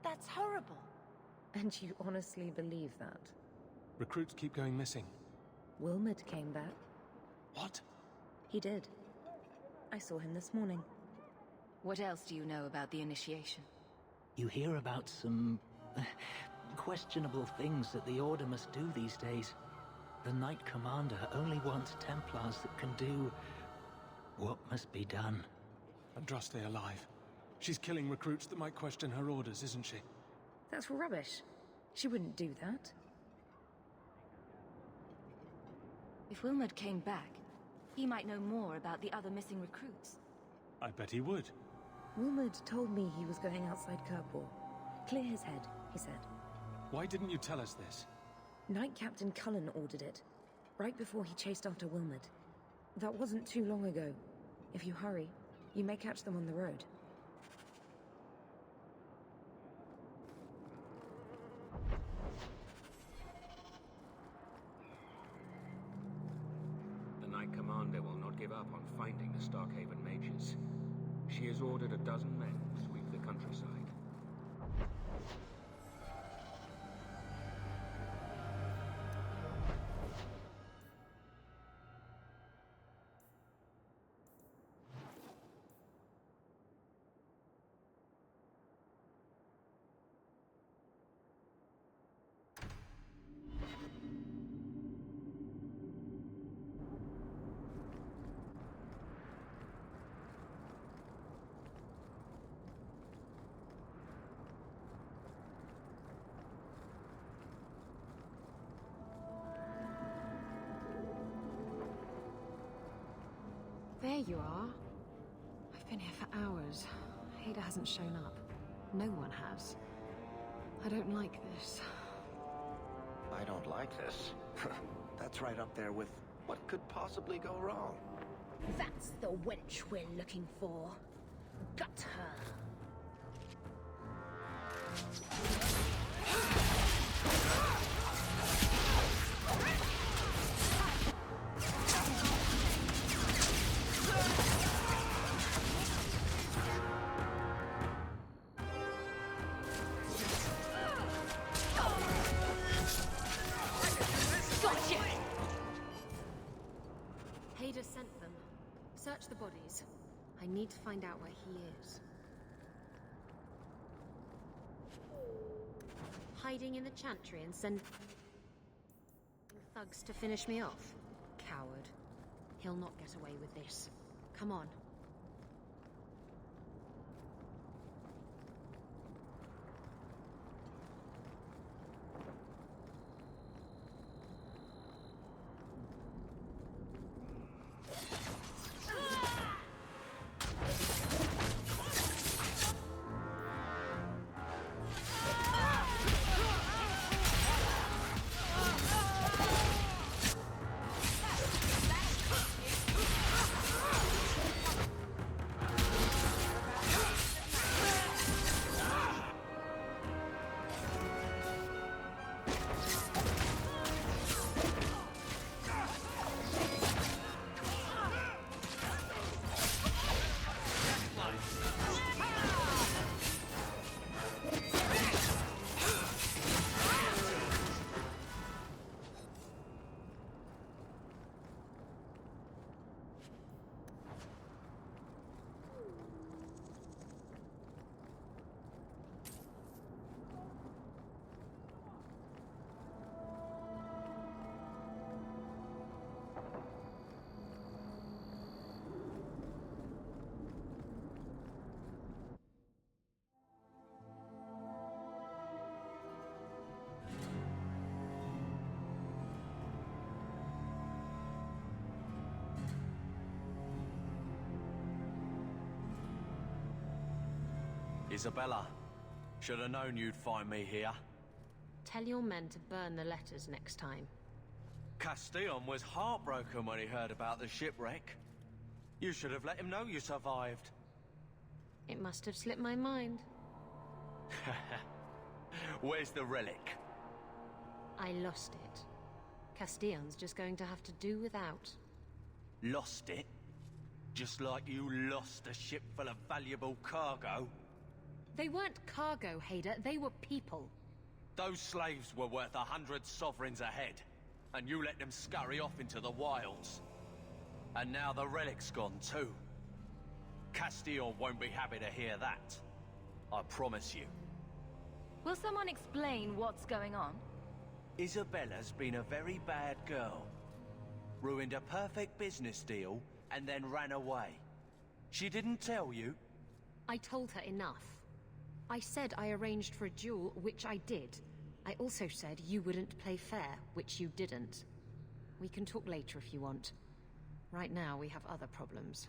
That's horrible. And you honestly believe that? Recruits keep going missing. Wilmerd came back. What? He did. I saw him this morning. What else do you know about the initiation? You hear about some... questionable things that the Order must do these days. The Knight Commander only wants Templars that can do... what must be done. Andraste alive. She's killing recruits that might question her orders, isn't she? That's rubbish. She wouldn't do that. If Wilmerd came back, he might know more about the other missing recruits. I bet he would. Wilmerd told me he was going outside Kerpor. Clear his head, he said. Why didn't you tell us this? Knight Captain Cullen ordered it, right before he chased after Wilmerd. That wasn't too long ago. If you hurry, you may catch them on the road. The Knight Commander will not give up on finding the Starkhaven mages. She has ordered a dozen men to sweep the countryside. There you are. I've been here for hours. Hader hasn't shown up. No one has. I don't like this. I don't like this. That's right up there with what could possibly go wrong. That's the wench we're looking for. Got her. Hader sent them. Search the bodies. I need to find out where he is. Hiding in the chantry and send thugs to finish me off? Coward. He'll not get away with this. Come on. Isabella, should have known you'd find me here. Tell your men to burn the letters next time. Castillon was heartbroken when he heard about the shipwreck. You should have let him know you survived. It must have slipped my mind. Where's the relic? I lost it. Castillon's just going to have to do without. Lost it? Just like you lost a ship full of valuable cargo? They weren't cargo, Hader. They were people. Those slaves were worth 100 sovereigns a head, and you let them scurry off into the wilds. And now the relic's gone too. Castillon won't be happy to hear that. I promise you. Will someone explain what's going on? Isabella's been a very bad girl. Ruined a perfect business deal, and then ran away. She didn't tell you? I told her enough. I said I arranged for a duel, which I did. I also said you wouldn't play fair, which you didn't. We can talk later if you want. Right now, we have other problems.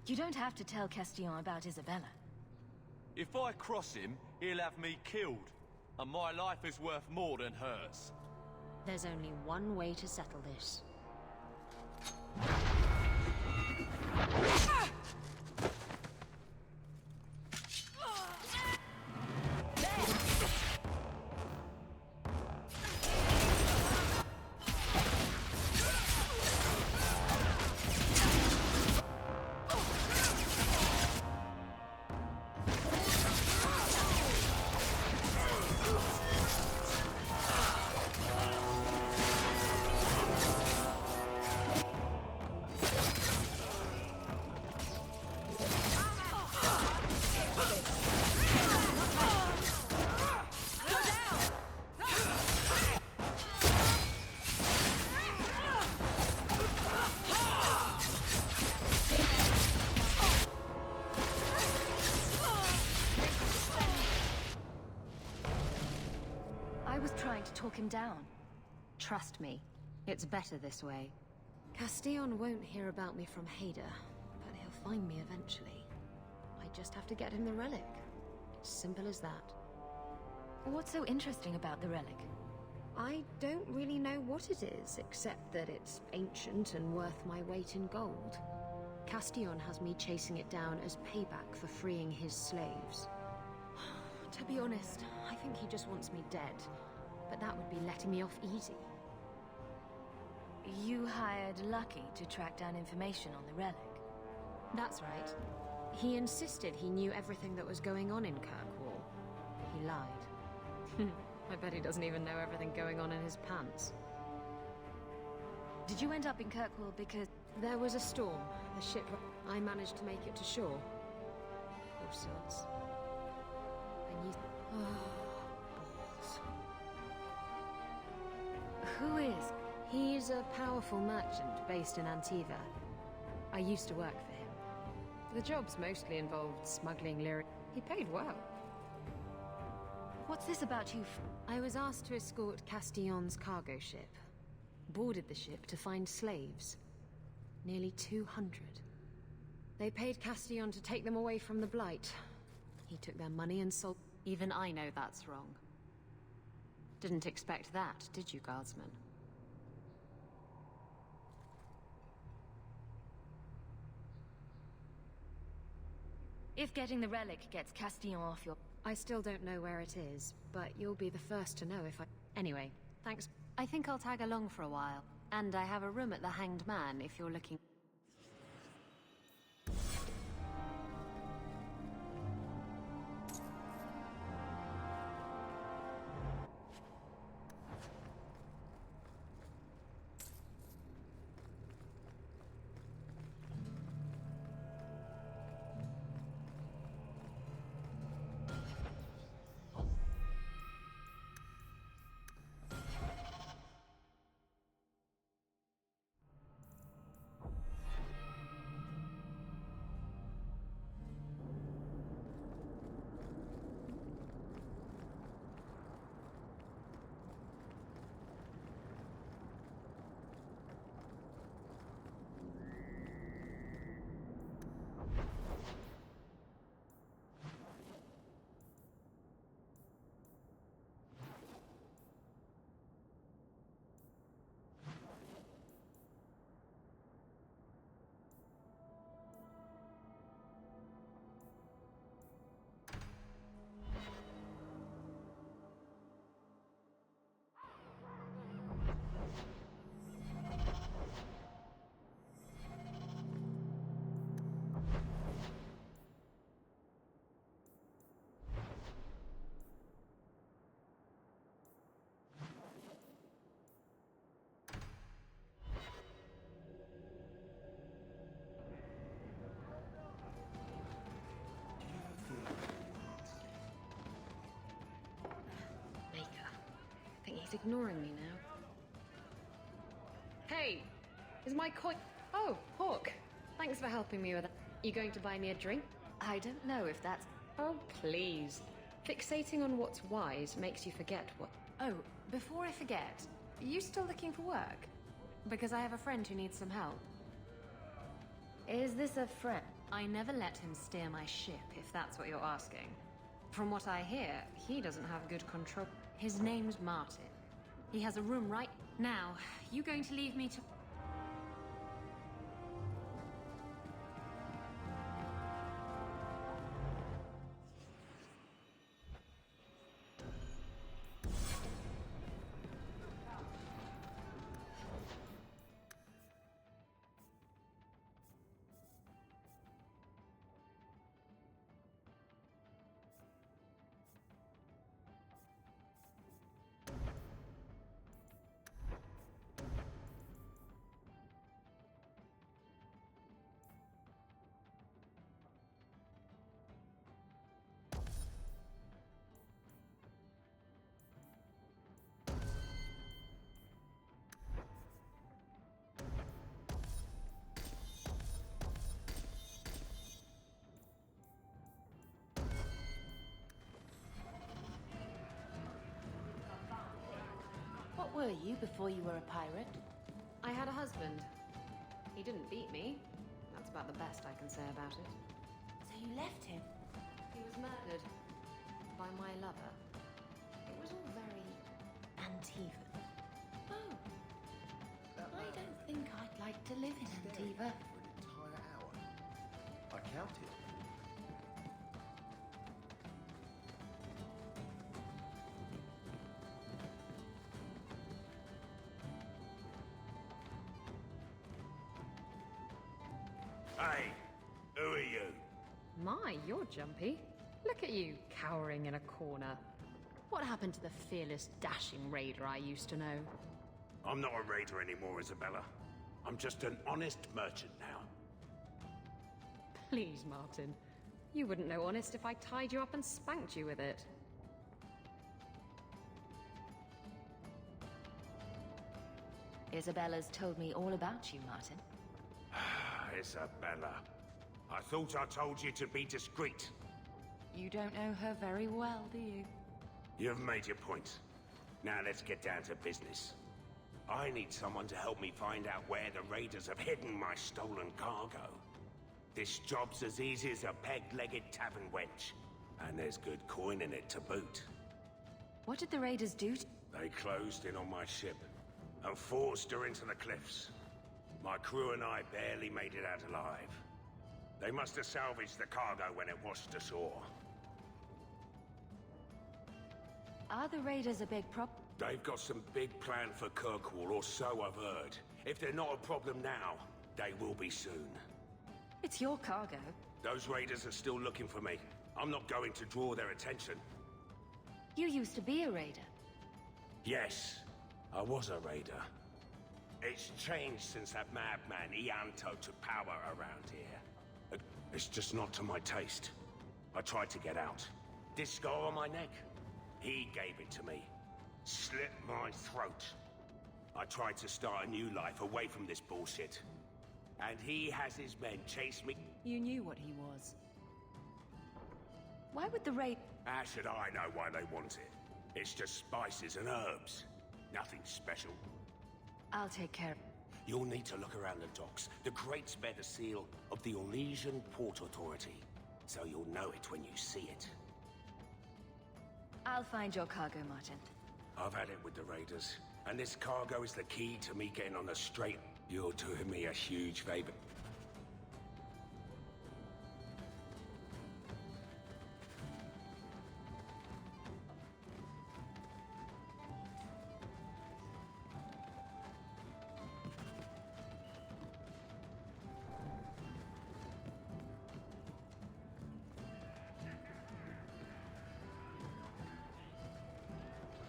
You don't have to tell Castillon about Isabella. If I cross him, he'll have me killed. And my life is worth more than hers. There's only one way to settle this. Talk him down. Trust me, it's better this way. Castillon won't hear about me from Hader, but he'll find me eventually. I just have to get him the relic. It's simple as that. What's so interesting about the relic? I don't really know what it is, except that it's ancient and worth my weight in gold. Castillon has me chasing it down as payback for freeing his slaves. To be honest, I think he just wants me dead. But that would be letting me off easy. You hired Lucky to track down information on the relic? That's right. He insisted he knew everything that was going on in Kirkwall. He lied. I bet he doesn't even know everything going on in his pants. Did you end up in Kirkwall because... There was a storm. The ship... I managed to make it to shore. Poor sods. And you... Who is? He's a powerful merchant based in Antiva. I used to work for him. The jobs mostly involved smuggling lyric. He paid well. What's this about you? I was asked to escort Castillon's cargo ship. Boarded the ship to find slaves. Nearly 200. They paid Castillon to take them away from the Blight. He took their money and sold... Even I know that's wrong. Didn't expect that, did you, Guardsman? If getting the relic gets Castillon off your... I still don't know where it is, but you'll be the first to know if I... Anyway, thanks. I think I'll tag along for a while. And I have a room at the Hanged Man if you're looking... He's ignoring me now. Hey! Is my coin... Oh, Hawk. Thanks for helping me with that. You going to buy me a drink? I don't know if that's... Oh, please. Fixating on what's wise makes you forget what... Oh, before I forget, are you still looking for work? Because I have a friend who needs some help. Is this a friend? I never let him steer my ship, if that's what you're asking. From what I hear, he doesn't have good control. His name's Martin. He has a room right now. You going to leave me to... What were you before you were a pirate? I had a husband. He didn't beat me. That's about the best I can say about it. So you left him? He was murdered by my lover. It was all very Antiva. Oh. I don't think I'd like to live in Antiva. For an entire hour. I counted. Hey, who are you? My, you're jumpy. Look at you, cowering in a corner. What happened to the fearless, dashing raider I used to know? I'm not a raider anymore, Isabella. I'm just an honest merchant now. Please, Martin. You wouldn't know honest if I tied you up and spanked you with it. Isabella's told me all about you, Martin. Isabella. I thought I told you to be discreet. You don't know her very well, do you? You've made your point. Now let's get down to business. I need someone to help me find out where the raiders have hidden my stolen cargo. This job's as easy as a peg-legged tavern wench. And there's good coin in it to boot. What did the raiders do to... They closed in on my ship and forced her into the cliffs. My crew and I barely made it out alive. They must have salvaged the cargo when it washed ashore. Are the raiders a big They've got some big plan for Kirkwall, or so I've heard. If they're not a problem now, they will be soon. It's your cargo. Those raiders are still looking for me. I'm not going to draw their attention. You used to be a raider. Yes, I was a raider. It's changed since that madman Ianto took power around here. It's just not to my taste. I tried to get out. This scar on my neck, he gave it to me. Slit my throat. I tried to start a new life away from this bullshit. And he has his men chase me. You knew what he was. Why would the raid... How should I know why they want it? It's just spices and herbs. Nothing special. I'll take care. You'll need to look around the docks. The crates bear the seal of the Orlesian Port Authority. So you'll know it when you see it. I'll find your cargo, Martin. I've had it with the raiders. And this cargo is the key to me getting on the straight. You're doing me a huge favor.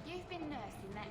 You've been nursing that